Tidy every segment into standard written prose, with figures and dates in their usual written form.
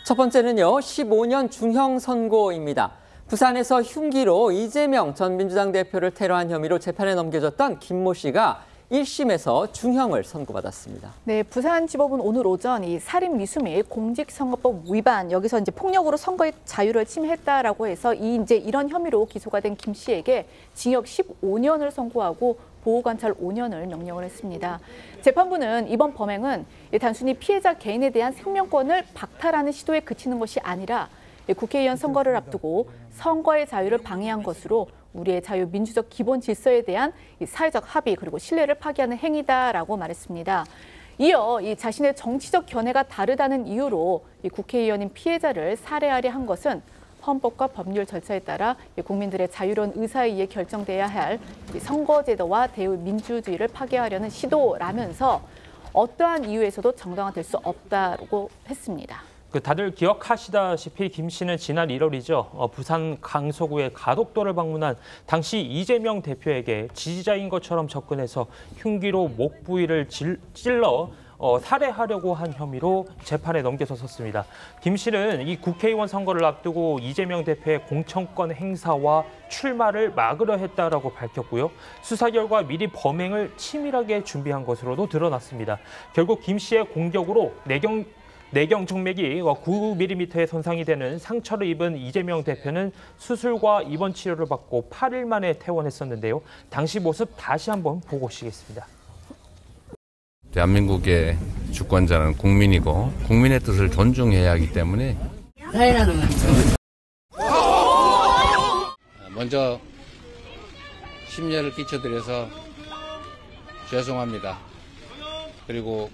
첫 번째는요, 15년 중형 선고입니다. 부산에서 흉기로 이재명 전 민주당 대표를 테러한 혐의로 재판에 넘겨졌던 김모 씨가 1심에서 중형을 선고받았습니다. 네, 부산지법은 오늘 오전 이 살인 미수 및 공직선거법 위반, 여기서 이제 폭력으로 선거의 자유를 침해했다라고 해서 이런 혐의로 기소가 된 김 씨에게 징역 15년을 선고하고 보호관찰 5년을 명령을 했습니다. 재판부는 이번 범행은 단순히 피해자 개인에 대한 생명권을 박탈하는 시도에 그치는 것이 아니라 국회의원 선거를 앞두고 선거의 자유를 방해한 것으로 우리의 자유민주적 기본 질서에 대한 사회적 합의 그리고 신뢰를 파기하는 행위다라고 말했습니다. 이어 자신의 정치적 견해가 다르다는 이유로 국회의원인 피해자를 살해하려 한 것은 헌법과 법률 절차에 따라 국민들의 자유로운 의사에 의해 결정돼야 할 선거제도와 대의민주주의를 파괴하려는 시도라면서 어떠한 이유에서도 정당화될 수 없다고 했습니다. 다들 기억하시다시피 김 씨는 지난 1월이죠. 부산 강서구의 가덕도를 방문한 당시 이재명 대표에게 지지자인 것처럼 접근해서 흉기로 목 부위를 찔러 살해하려고 한 혐의로 재판에 넘겨졌었습니다. 김 씨는 이 국회의원 선거를 앞두고 이재명 대표의 공천권 행사와 출마를 막으려 했다라고 밝혔고요. 수사 결과 미리 범행을 치밀하게 준비한 것으로도 드러났습니다. 결국 김 씨의 공격으로 내경 정맥이 9mm의 손상이 되는 상처를 입은 이재명 대표는 수술과 입원 치료를 받고 8일 만에 퇴원했었는데요. 당시 모습 다시 한번 보고 오시겠습니다. 대한민국의 주권자는 국민이고 국민의 뜻을 존중해야 하기 때문에 먼저 심려를 끼쳐드려서 죄송합니다. 그리고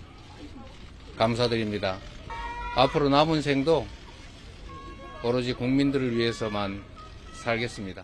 감사드립니다. 앞으로 남은 생도 오로지 국민들을 위해서만 살겠습니다.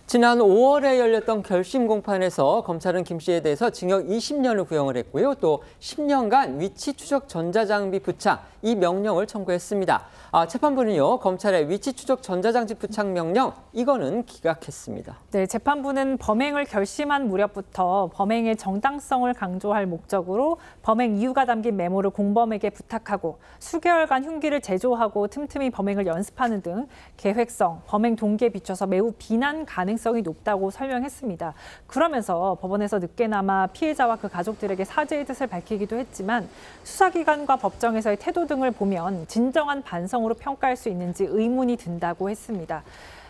지난 5월에 열렸던 결심 공판에서 검찰은 김 씨에 대해서 징역 20년을 구형을 했고요. 또 10년간 위치 추적 전자장비 부착 이 명령을 청구했습니다. 재판부는요, 검찰의 위치 추적 전자장치 부착 명령 이거는 기각했습니다. 네, 재판부는 범행을 결심한 무렵부터 범행의 정당성을 강조할 목적으로 범행 이유가 담긴 메모를 공범에게 부탁하고 수개월간 흉기를 제조하고 틈틈이 범행을 연습하는 등 계획성, 범행 동기에 비춰서 매우 비난 가능성이 높다고 설명했습니다. 그러면서 법원에서 늦게나마 피해자와 그 가족들에게 사죄의 뜻을 밝히기도 했지만 수사기관과 법정에서의 태도 등을 보면 진정한 반성으로 평가할 수 있는지 의문이 든다고 했습니다.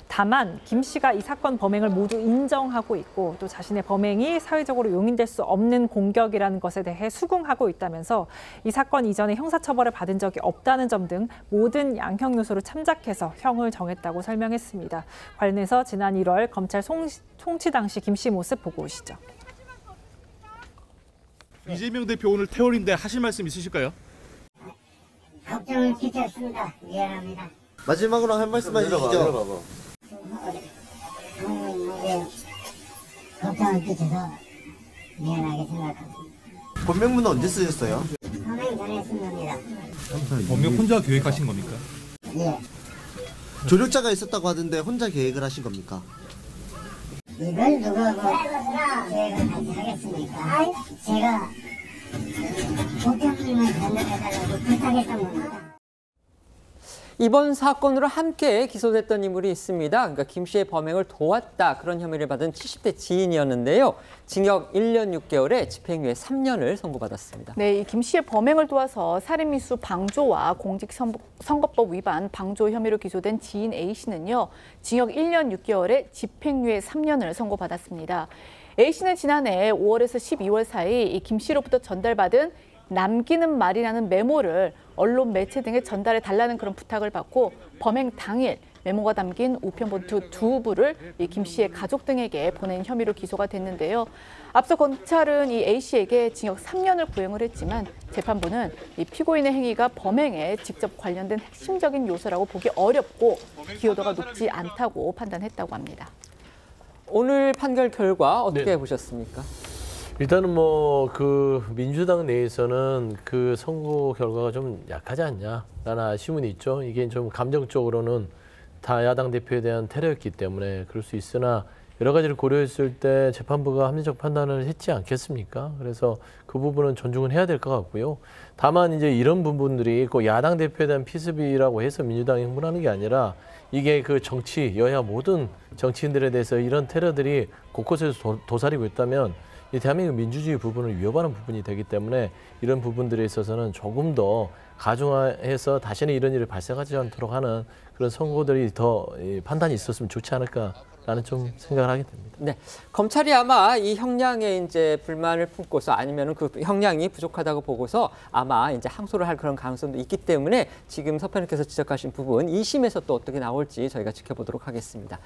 다만 김 씨가 이 사건 범행을 모두 인정하고 있고 또 자신의 범행이 사회적으로 용인될 수 없는 공격이라는 것에 대해 수긍하고 있다면서 이 사건 이전에 형사처벌을 받은 적이 없다는 점 등 모든 양형 요소를 참작해서 형을 정했다고 설명했습니다. 관련해서 지난 1월 검찰 송치 당시 김 씨 모습 보고 오시죠. 이재명 대표 오늘 퇴원인데 하실 말씀 있으실까요? 걱정을 끼쳤습니다. 미안합니다. 마지막으로 한 말씀 해주시죠. 걱정을 끼쳐서 미안하게 생각합니다. 본명문은 언제 쓰셨어요? 범행 전에 쓴 겁니다. 범행 혼자 계획하신 겁니까? 예. 조력자가 있었다고 하던데 혼자 계획을 하신 겁니까? 이걸 누구하고 계획을 같이 하겠습니까? 제가 부장님을 전달해달라고 부탁했던 겁니다. 이번 사건으로 함께 기소됐던 인물이 있습니다. 그러니까 김 씨의 범행을 도왔다 그런 혐의를 받은 70대 지인이었는데요. 징역 1년 6개월에 집행유예 3년을 선고받았습니다. 네, 이 김 씨의 범행을 도와서 살인미수 방조와 공직선거법 위반 방조 혐의로 기소된 지인 A 씨는요. 징역 1년 6개월에 집행유예 3년을 선고받았습니다. A 씨는 지난해 5월에서 12월 사이 이 김 씨로부터 전달받은 남기는 말이라는 메모를 언론 매체 등에 전달해 달라는 그런 부탁을 받고 범행 당일 메모가 담긴 우편본투 2부를 이 김 씨의 가족 등에게 보낸 혐의로 기소가 됐는데요. 앞서 검찰은 이 A 씨에게 징역 3년을 구형을 했지만 재판부는 이 피고인의 행위가 범행에 직접 관련된 핵심적인 요소라고 보기 어렵고 기여도가 높지 않다고 판단했다고 합니다. 오늘 판결 결과 어떻게 네. 보셨습니까? 일단은 그 민주당 내에서는 그 선고 결과가 좀 약하지 않냐라는 아쉬움은 있죠. 이게 좀 감정적으로는 다 야당 대표에 대한 테러였기 때문에 그럴 수 있으나 여러 가지를 고려했을 때 재판부가 합리적 판단을 했지 않겠습니까? 그래서 그 부분은 존중은 해야 될 것 같고요. 다만 이제 이런 부분들이 꼭 야당 대표에 대한 피습이라고 해서 민주당이 흥분하는 게 아니라 이게 그 정치, 여야 모든 정치인들에 대해서 이런 테러들이 곳곳에서 도사리고 있다면 이 대한민국 민주주의 부분을 위협하는 부분이 되기 때문에 이런 부분들에 있어서는 조금 더 가중화해서 다시는 이런 일이 발생하지 않도록 하는 그런 선고들이 더 판단이 있었으면 좋지 않을까라는 좀 생각을 하게 됩니다. 네, 검찰이 아마 이 형량에 이제 불만을 품고서 아니면은 그 형량이 부족하다고 보고서 아마 이제 항소를 할 그런 가능성도 있기 때문에 지금 서편님께서 지적하신 부분 2심에서 또 어떻게 나올지 저희가 지켜보도록 하겠습니다.